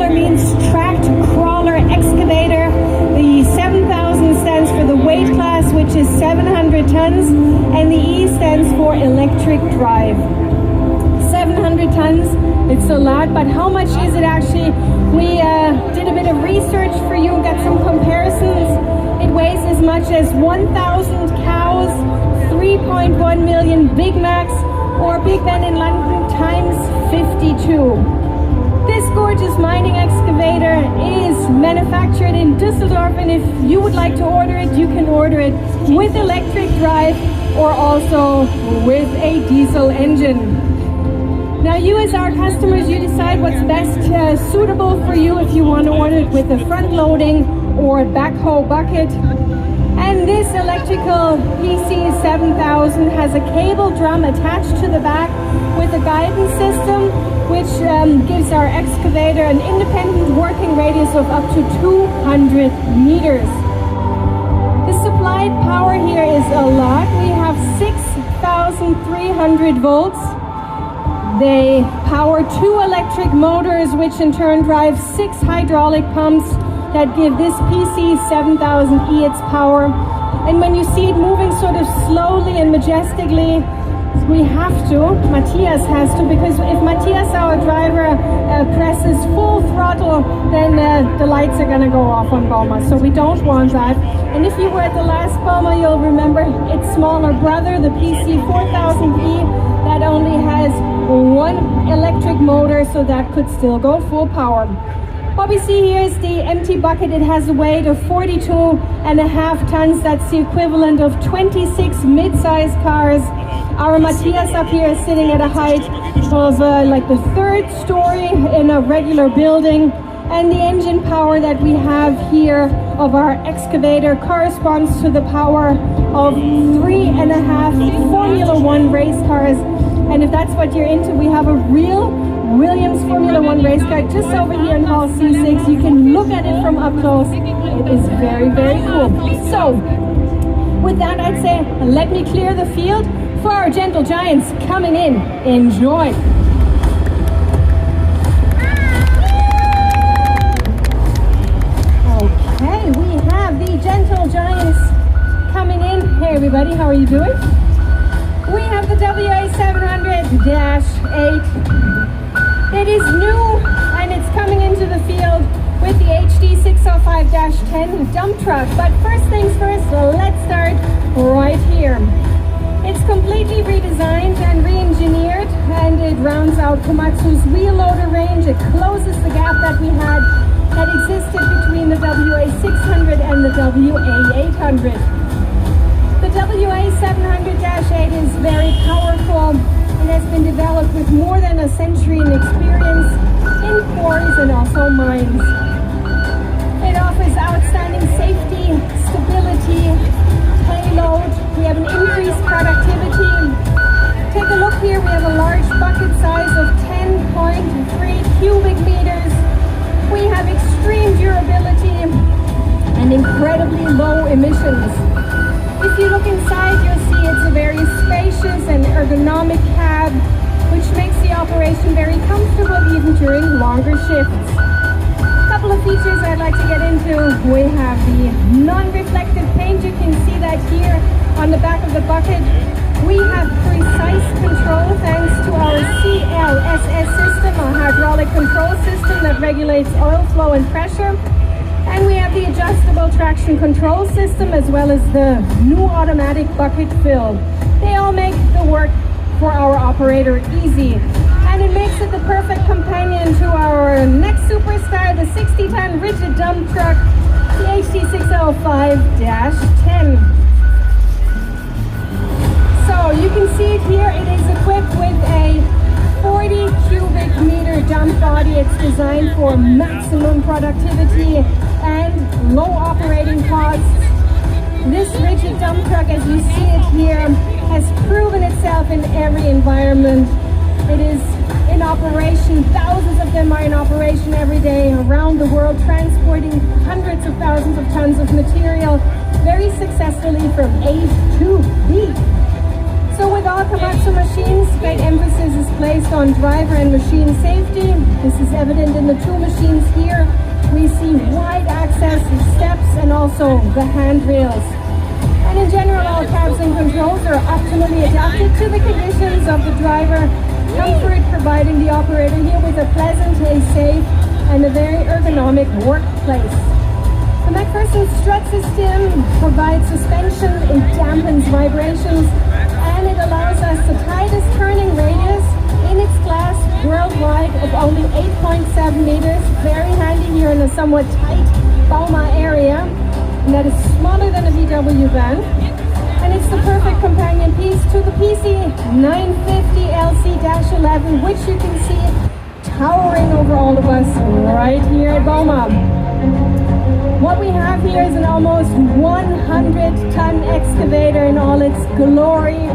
crawler means tracked crawler excavator. The 7000 stands for the weight class, which is 700 tons, and the E stands for electric drive. 700 tons, it's a lot, but how much is it actually? We did a bit of research for you, got some comparisons. It weighs as much as 1,000 cows, 3.1 million Big Macs, or Big Ben in London times 52. This gorgeous mining excavator is manufactured in Düsseldorf, and if you would like to order it, you can order it with electric drive or also with a diesel engine. Now you as our customers, you decide what's best suitable for you, if you want to order it with a front loading or backhoe bucket. And this electrical PC7000 has a cable drum attached to the back with a guidance system, which gives our excavator an independent working radius of up to 200 meters. The supplied power here is a lot. We have 6,300 volts. They power 2 electric motors, which in turn drive 6 hydraulic pumps that give this PC7000E its power. And when you see it moving sort of slowly and majestically, we have to, Matthias has to, because if Matthias, our driver, presses full throttle, then the lights are going to go off on Bauma. So we don't want that. And if you were at the last Bauma, you'll remember its smaller brother, the PC4000E, that only has 1 electric motor, so that could still go full power. What we see here is the empty bucket. It has a weight of 42.5 tons. That's the equivalent of 26 mid-sized cars. Our Matthias up here is sitting at a height of like the 3rd story in a regular building. And the engine power that we have here of our excavator corresponds to the power of 3.5 Formula One race cars. And if that's what you're into, we have a real Williams Formula One race car just over here in Hall C6. You can look at it from up close. It is very, very cool. So, with that, I'd say, let me clear the field for our gentle giants coming in. Enjoy. Okay, we have the gentle giants coming in. Hey everybody, how are you doing? We have the WA700-8. It is new and it's coming into the field with the HD605-10 dump truck. But first things first, let's start right here. It's completely redesigned and re-engineered, and it rounds out Komatsu's wheel loader range. It closes the gap that we had that existed between the WA600 and the WA800. The WA700-8 is very powerful and has been developed with more than a century in experience in quarries and also mines. It offers outstanding safety, stability, payload. We have an increased productivity. Take a look here, we have a large bucket size of 10.3 cubic meters. We have extreme durability and incredibly low emissions. If you look inside, you'll see it's a very spacious and ergonomic cab, which makes the operation very comfortable even during longer shifts. A couple of features I'd like to get into. We have the non-reflective paint. You can see that here on the back of the bucket. We have precise control thanks to our CLSS system, our hydraulic control system that regulates oil flow and pressure. And we have the adjustable traction control system as well as the new automatic bucket fill. They all make the work for our operator easy. And it makes it the perfect companion to our next superstar, the 60-ton rigid dump truck, the HD605-10. So you can see it here, it is equipped with a 40 cubic meter dump body. It's designed for maximum productivity and low operating costs. This rigid dump truck, as you see it here, has proven itself in every environment. It is in operation, thousands of them are in operation every day around the world, transporting hundreds of thousands of tons of material very successfully from A to B. So with all Komatsu machines, great emphasis is placed on driver and machine safety. This is evident in the two machines here. We see wide access steps and also the handrails. And in general, all cabs and controls are optimally adapted to the conditions of the driver. Comfort, providing the operator here with a pleasant, a safe, and a very ergonomic workplace. The McPherson strut system provides suspension, it dampens vibrations, and it allows us the tightest turning radius in its class worldwide of only 8.7 meters. Very handy here in a somewhat tight Bauma area, and that is smaller than a VW van. And it's the perfect companion piece to the PC7000-11E, which you can see towering over all of us right here at Bauma. What we have here is an almost 100-ton excavator in all its glory.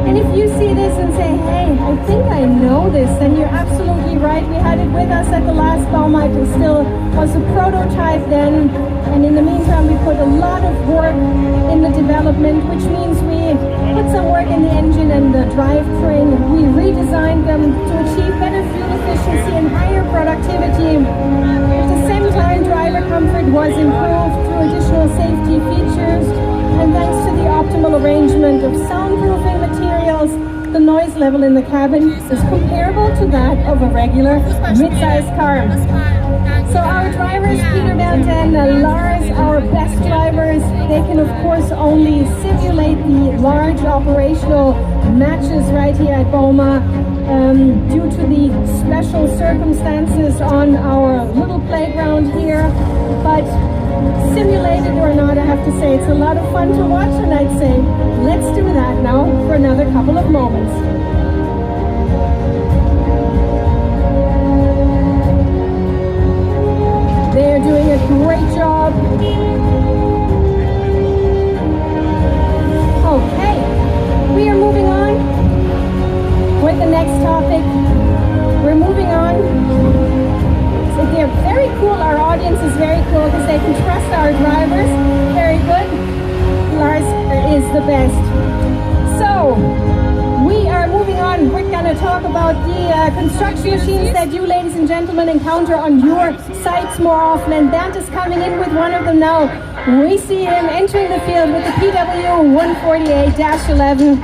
And if you see this and say, hey, I think I know this, then you're absolutely right. We had it with us at the last Bauma. It still was a prototype then. And in the meantime, we put a lot of work in the development, which means we put some work in the engine and the drivetrain. We redesigned them to achieve better fuel efficiency and higher productivity. At the same time, driver comfort was improved through additional safety features. And thanks to the optimal arrangement of soundproofing materials, the noise level in the cabin is comparable to that of a regular mid-sized car. So our drivers, Peter, Bernd and Lars, our best drivers, they can of course only simulate the large operational matches right here at Bauma due to the special circumstances on our little playground here. But simulated or not, I have to say it's a lot of fun to watch, and I'd say let's do that now for another couple of moments. They're doing a great job. Okay, we are moving on with the next topic. We're moving on. So they're very cool. Our audience is very cool because they can trust our drivers. Very good. Lars is the best. So we are moving on. We're going to talk about the construction machines that you, ladies and gentlemen, encounter on your sites more often. And Bernd is coming in with one of them now. We see him entering the field with the PW148-11.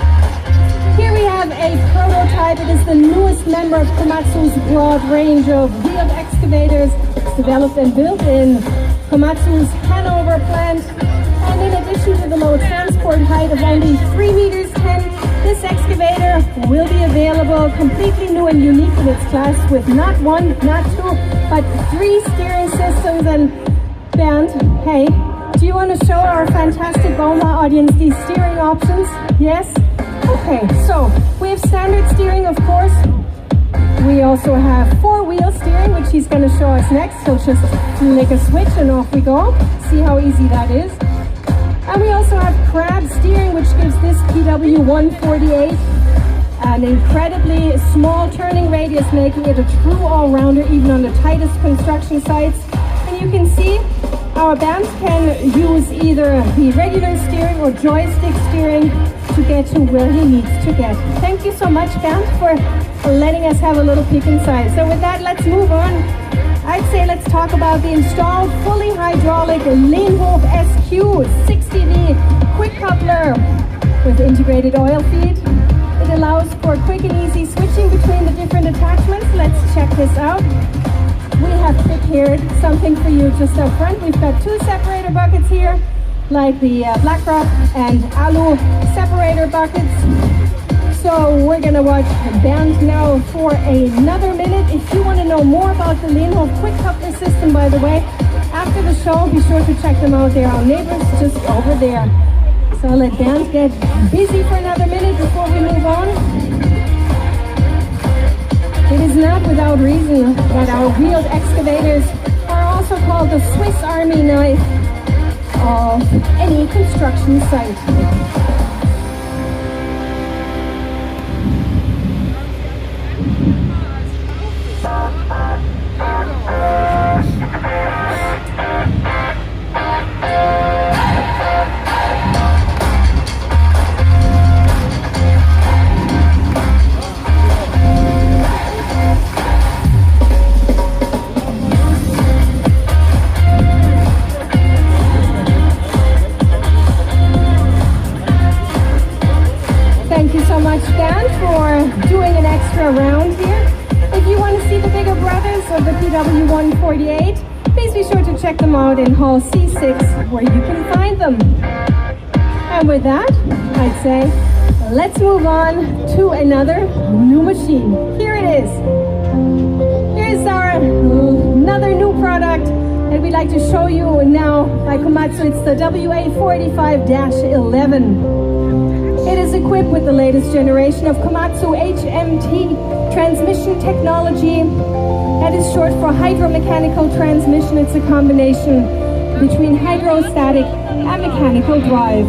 Here we have a prototype. It is the newest member of Komatsu's broad range of wheeled excavators. It's developed and built in Komatsu's Hanover plant. And in addition to the low transport height of only 3 meters 10, this excavator will be available completely new and unique in its class with not one, not two, but 3 steering systems. And Bernd, hey, do you want to show our fantastic Bauma audience these steering options? Yes? Okay, so we have standard steering, of course. We also have 4-wheel steering, which he's going to show us next. He'll just flick a switch and off we go. See how easy that is. And we also have crab steering, which gives this PW148 an incredibly small turning radius, making it a true all-rounder even on the tightest construction sites. And you can see our Bernd can use either the regular steering or joystick steering to get to where he needs to get. Thank you so much, Bernd, for letting us have a little peek inside. So with that, let's move on. I'd say let's talk about the installed fully hydraulic Lehnhof SQ 60V quick coupler with integrated oil feed. It allows for quick and easy switching between the different attachments. Let's check this out. We have prepared something for you just up front. We've got 2 separator buckets here, like the BlackRock and Alu separator buckets. So we're gonna watch Bernd now for another minute. If you want to know more about the Lehnhof quick coupler system, by the way, after the show, be sure to check them out. They're our neighbors just over there. So I'll let Bernd get busy for another minute before we move on. It is not without reason that our wheeled excavators are also called the Swiss Army knife of any construction site. of the PW148, please be sure to check them out in Hall C6 where you can find them. And with that, I'd say, let's move on to another new machine. Here it is. Here's another new product that we'd like to show you now by Komatsu. It's the WA45-11. It is equipped with the latest generation of Komatsu HMT transmission technology. That is short for hydromechanical transmission. It's a combination between hydrostatic and mechanical drive.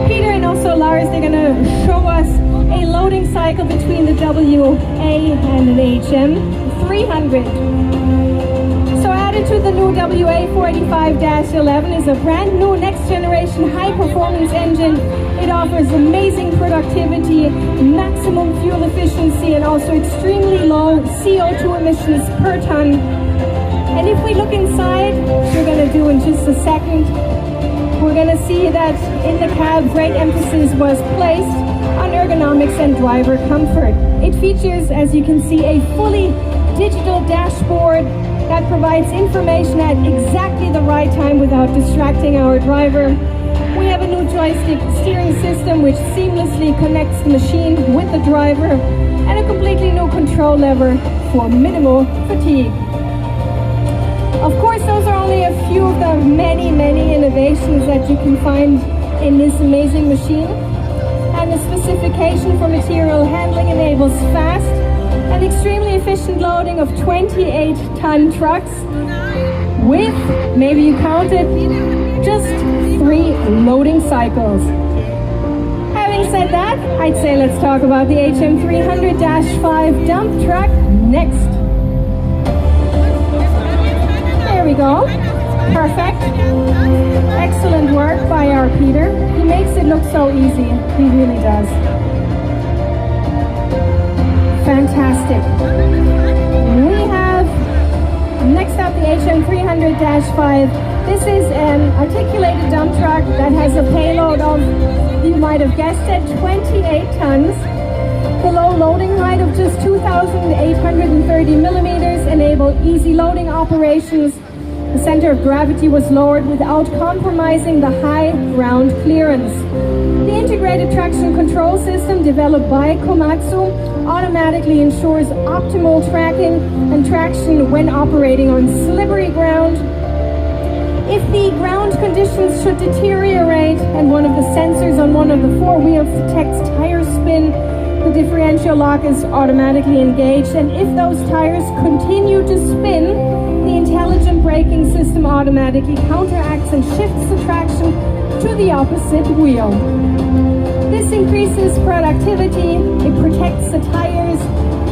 Peter and also Lars, they're going to show us a loading cycle between the WA and an HM300. So added to the new WA45-11 is a brand new next generation high performance engine. It offers amazing productivity, maximum fuel efficiency, and also extremely low CO2 emissions per ton. And if we look inside, which we're going to do in just a second, we're going to see that in the cab, great emphasis was placed on ergonomics and driver comfort. It features, as you can see, a fully digital dashboard that provides information at exactly the right time without distracting our driver. We have a new joystick steering system which seamlessly connects the machine with the driver, and a completely new control lever for minimal fatigue. Of course, those are only a few of the many, many innovations that you can find in this amazing machine. And the specification for material handling enables fast and extremely efficient loading of 28-ton trucks with, maybe you counted, just 3 loading cycles. Having said that, I'd say let's talk about the HM300-5 dump truck next. There we go. Perfect. Excellent work by our Peter. He makes it look so easy. He really does. Fantastic. We have next up the HM300-5. This is an articulated dump truck that has a payload of, you might have guessed it, 28 tons. The low loading height of just 2,830 millimeters enabled easy loading operations. The center of gravity was lowered without compromising the high ground clearance. The integrated traction control system developed by Komatsu automatically ensures optimal tracking and traction when operating on slippery ground. If the ground conditions should deteriorate and one of the sensors on one of the 4 wheels detects tire spin, the differential lock is automatically engaged, and if those tires continue to spin, the intelligent braking system automatically counteracts and shifts the traction to the opposite wheel. This increases productivity, it protects the tires,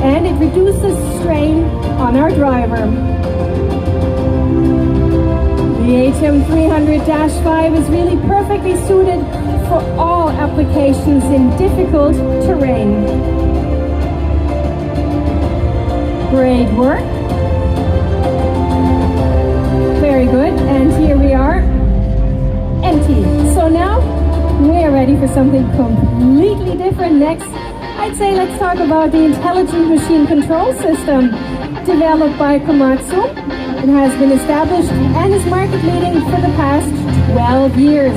and it reduces strain on our driver. The HM300-5 is really perfectly suited for all applications in difficult terrain. Great work. Very good. And here we are, empty. So now we are ready for something completely different. Next, I'd say let's talk about the intelligent machine control system developed by Komatsu. It has been established and is market leading for the past 12 years.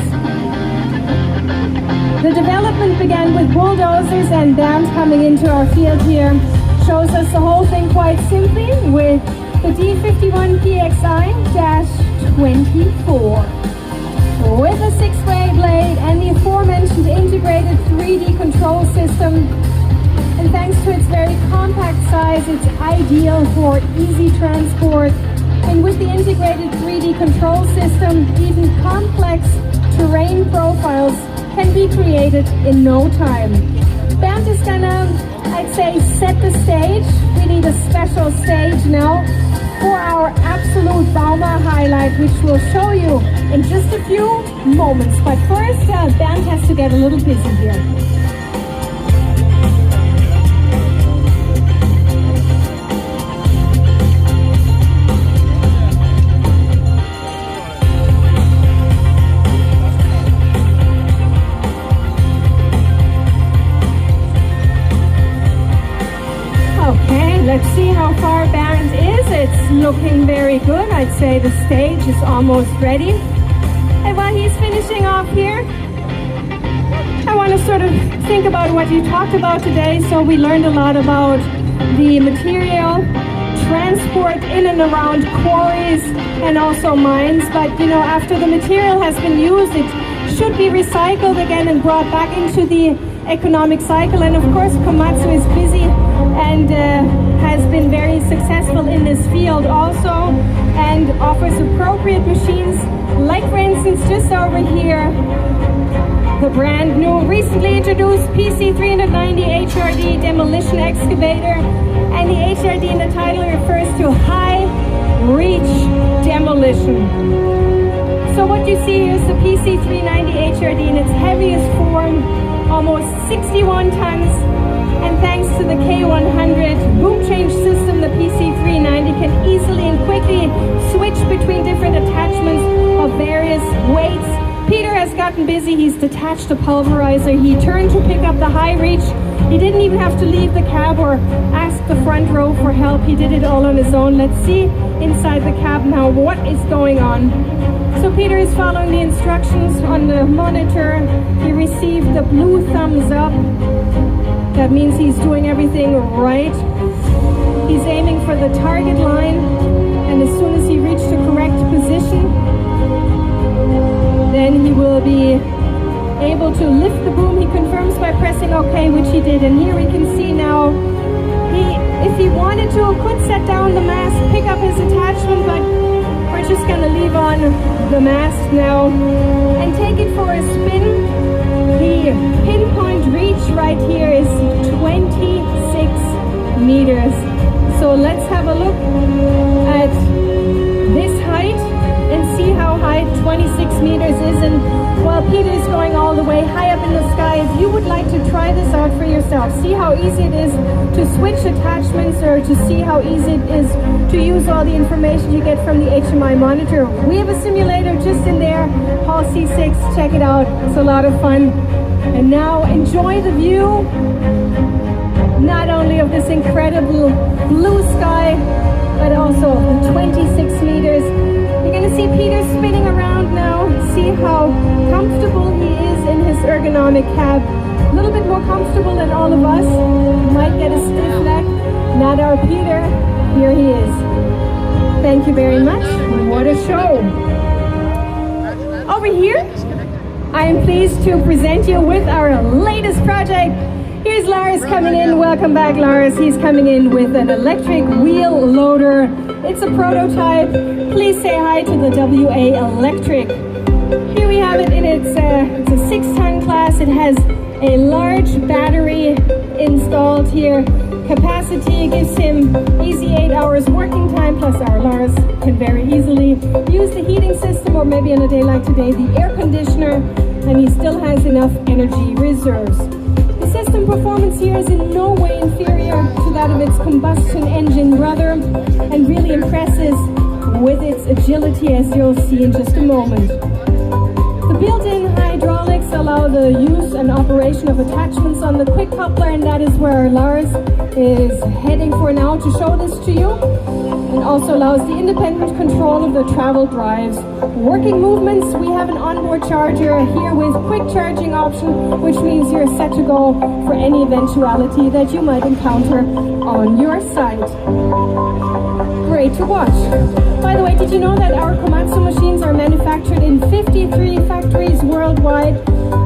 The development began with bulldozers, and BAM coming into our field here shows us the whole thing quite simply with the D51PXI-24. With a 6-way blade and the aforementioned integrated 3D control system. And thanks to its very compact size, it's ideal for easy transport. And with the integrated 3D control system, even complex terrain profiles can be created in no time. Bernd is gonna, I'd say, set the stage. We need a special stage now for our absolute Bauma highlight, which we'll show you in just a few moments. But first, Bernd has to get a little busy here. Let's see how far Bernd is looking very good. I'd say the stage is almost ready. And while he's finishing off here, I want to sort of think about what you talked about today. So we learned a lot about the material, transport in and around quarries and also mines. But you know, after the material has been used, it should be recycled again and brought back into the economic cycle. And of course, Komatsu is busy and has been very successful in this field also, and offers appropriate machines, like for instance just over here, the brand new, recently introduced PC7000 HRD demolition excavator. And the HRD in the title refers to high reach demolition. So what you see here is the PC390 HRD in its heaviest form, almost 61 tons, and thanks to the K100 boom change system, the PC390 can easily and quickly switch between different attachments of various weights. Peter has gotten busy. He's detached a pulverizer. He turned to pick up the high reach. He didn't even have to leave the cab or ask the front row for help. He did it all on his own. Let's see inside the cab now what is going on. So Peter is following the instructions on the monitor. He received the blue thumbs up. That means he's doing everything right. He's aiming for the target line, and as soon as he reached the correct position, then he will be able to lift the boom. He confirms by pressing OK, which he did. And here we can see now, if he wanted to, could set down the mast, pick up his attachment, but we're just going to leave on the mast now and take it for a spin. The pinpoint reach right here is 26 meters. So let's have a look at this height and see how high 26 meters is. And while Peter is going all the way high up in the sky, if you would like to try this out for yourself, see how easy it is to switch attachments or to see how easy it is to use all the information you get from the HMI monitor. We have a simulator just in there, Hall C6, check it out, it's a lot of fun. And now enjoy the view, not only of this incredible blue sky, but also the 26 meters. You're going to see Peter spinning around now, see how comfortable he is in his ergonomic cab. A little bit more comfortable than all of us. Might get a stiff neck. Not our Peter. Here he is. Thank you very much. What a show. Over here, I am pleased to present you with our latest project. Here's Lars coming in. Welcome back, Lars. He's coming in with an electric wheel loader. It's a prototype. Please say hi to the WA Electric. Here we have it in it's a 6-ton class. It has a large battery installed here. Capacity gives him easy 8 hours working time, plus our Lars can very easily use the heating system, or maybe on a day like today, the air conditioner, and he still has enough energy reserves. The system performance here is in no way inferior to that of its combustion engine brother, and really impresses with its agility, as you'll see in just a moment. The built-in hydraulics allow the use and operation of attachments on the quick coupler, and that is where Lars is heading for now to show this to you. It also allows the independent control of the travel drives. Working movements, we have an onboard charger here with quick charging option, which means you're set to go for any eventuality that you might encounter on your site. Great to watch. By the way, did you know that our Komatsu machines are manufactured in 53 factories worldwide,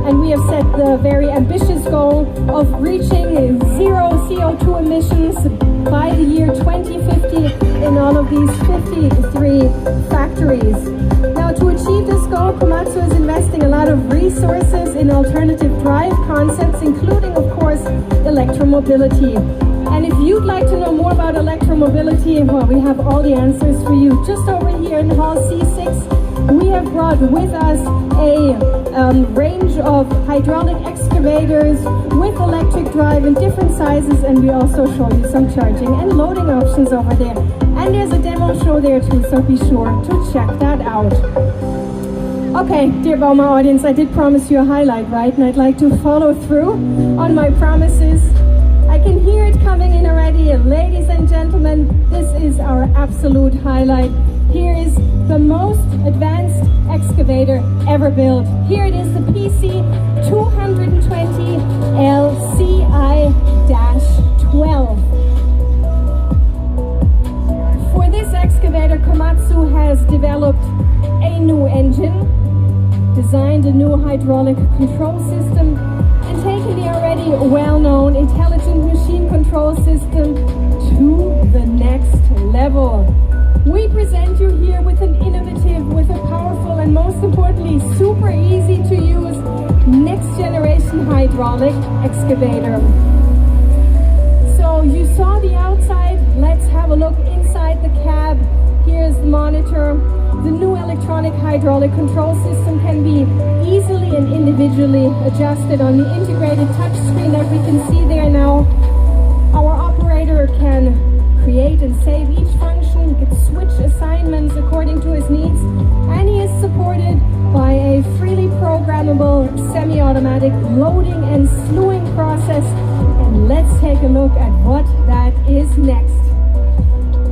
and we have set the very ambitious goal of reaching zero CO2 emissions by the year 2050 in all of these 53 factories. Now, to achieve this goal, Komatsu is investing a lot of resources in alternative drive concepts, including, of course, electromobility. And if you'd like to know more about electromobility, well, we have all the answers for you. Just over here in Hall C6, we have brought with us a range of hydraulic excavators with electric drive in different sizes, and we also show you some charging and loading options over there. And there's a demo show there too, so be sure to check that out. Okay, dear Bauma audience, I did promise you a highlight, right? And I'd like to follow through on my promises. I can hear it coming in already. Ladies and gentlemen, this is our absolute highlight. Here is the most advanced excavator ever built. Here it is, the PC7000-11E. For this excavator, Komatsu has developed a new engine, designed a new hydraulic control system, and taken the already well-known intelligent machine control system to the next level. We present you here with an innovative, with a powerful, and most importantly, super easy to use next generation hydraulic excavator. So you saw the outside, let's have a look inside the cab. Here's the monitor. The new electronic hydraulic control system can be easily and individually adjusted on the integrated touch screen that we can see there now. Our operator can create and save each function, he can switch assignments according to his needs, and he is supported by a freely programmable semi-automatic loading and slewing process. And let's take a look at what that is next.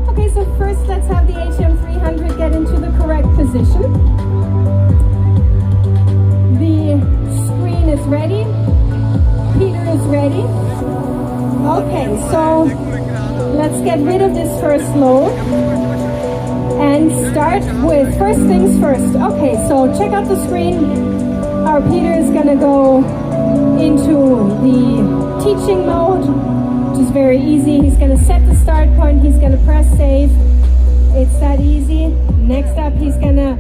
Okay, so first let's have the HM300 get into the correct position. The screen is ready. Peter is ready. Okay, so let's get rid of this first load and start with first things first. Okay, so check out the screen. Our Peter is gonna go into the teaching mode, which is very easy. He's gonna set the start point, he's gonna press save. It's that easy. Next up, he's gonna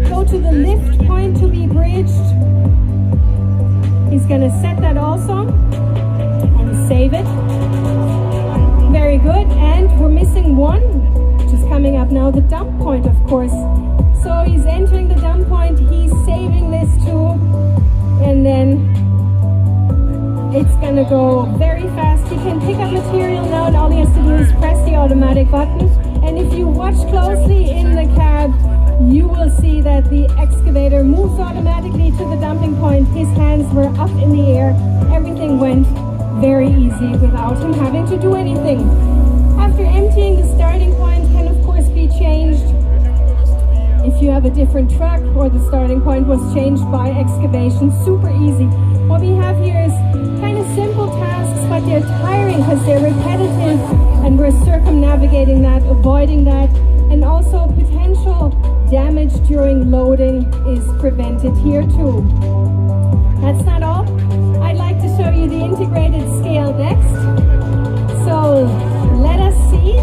go to the lift point to be bridged. He's gonna set that also and save it. Very good, and we're missing one, which is coming up now, the dump point, of course. So he's entering the dump point, he's saving this too, and then it's gonna go very fast. He can pick up material now, and all he has to do is press the automatic button. And if you watch closely in the cab, you will see that the excavator moves automatically to the dumping point. His hands were up in the air. Everything went very easy without him having to do anything. After emptying, the starting point can of course be changed if you have a different truck or the starting point was changed by excavation. Super easy. What we have here is kind of simple tasks, but they're tiring because they're repetitive, and we're circumnavigating that, avoiding that, and also potential damage during loading is prevented here too. That's not all. I'd like to show you the integrated scale next. So let us see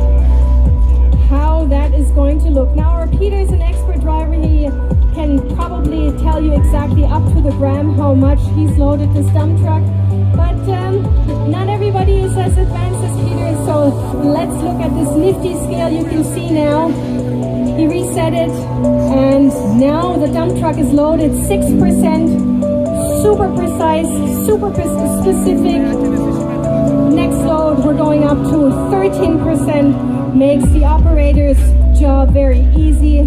how that is going to look. Now our Peter is an expert driver. He can probably tell you exactly up to the gram how much he's loaded this dump truck. But not everybody is as advanced as Peter, so let's look at this nifty scale. You can see now, he reset it, and now the dump truck is loaded 6%. Super precise, super specific. Next load, we're going up to 13%. Makes the operator's job very easy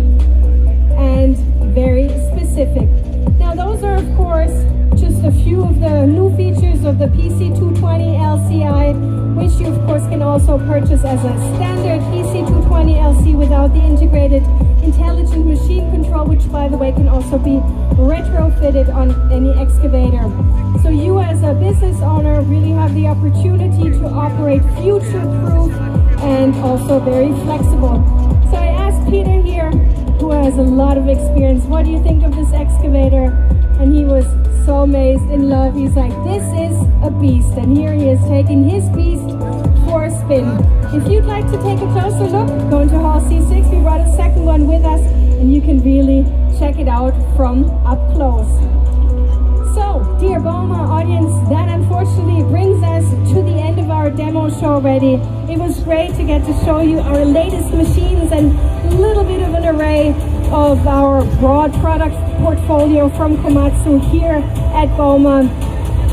and very specific. Now those are of course just a few of the new features of the PC220LCI, which you of course can also purchase as a standard PC220LC without the integrated intelligent machine control, which by the way can also be retrofitted on any excavator. So you as a business owner really have the opportunity to operate future-proof and also very flexible. So I asked Peter here, who has a lot of experience, what do you think of this excavator? And he was so amazed, in love. He's like, this is a beast. And here he is taking his beast for a spin. If you'd like to take a closer look, go into Hall C6. We brought a second one with us, and you can really check it out from up close. So, dear Bauma audience, that unfortunately brings us to the end of our demo show already. It was great to get to show you our latest machines and a little bit of an array of our broad product portfolio from Komatsu here at Bauma.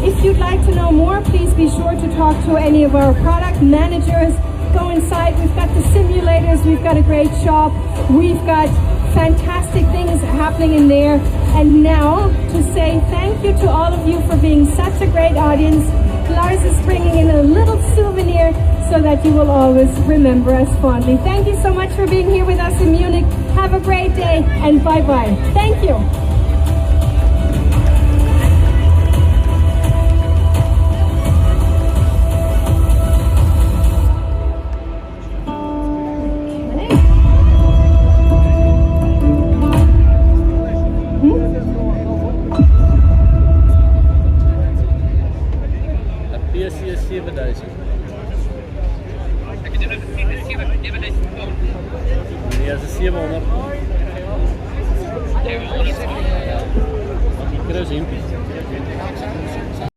If you'd like to know more, please be sure to talk to any of our product managers. Go inside, we've got the simulators, we've got a great shop, we've got fantastic things happening in there. And now to say thank you to all of you for being such a great audience, Lars is bringing in a little souvenir so that you will always remember us fondly. Thank you so much for being here with us in Munich. Have a great day and bye-bye. Thank you. PC7000. Ja, ze 700. Ik krijg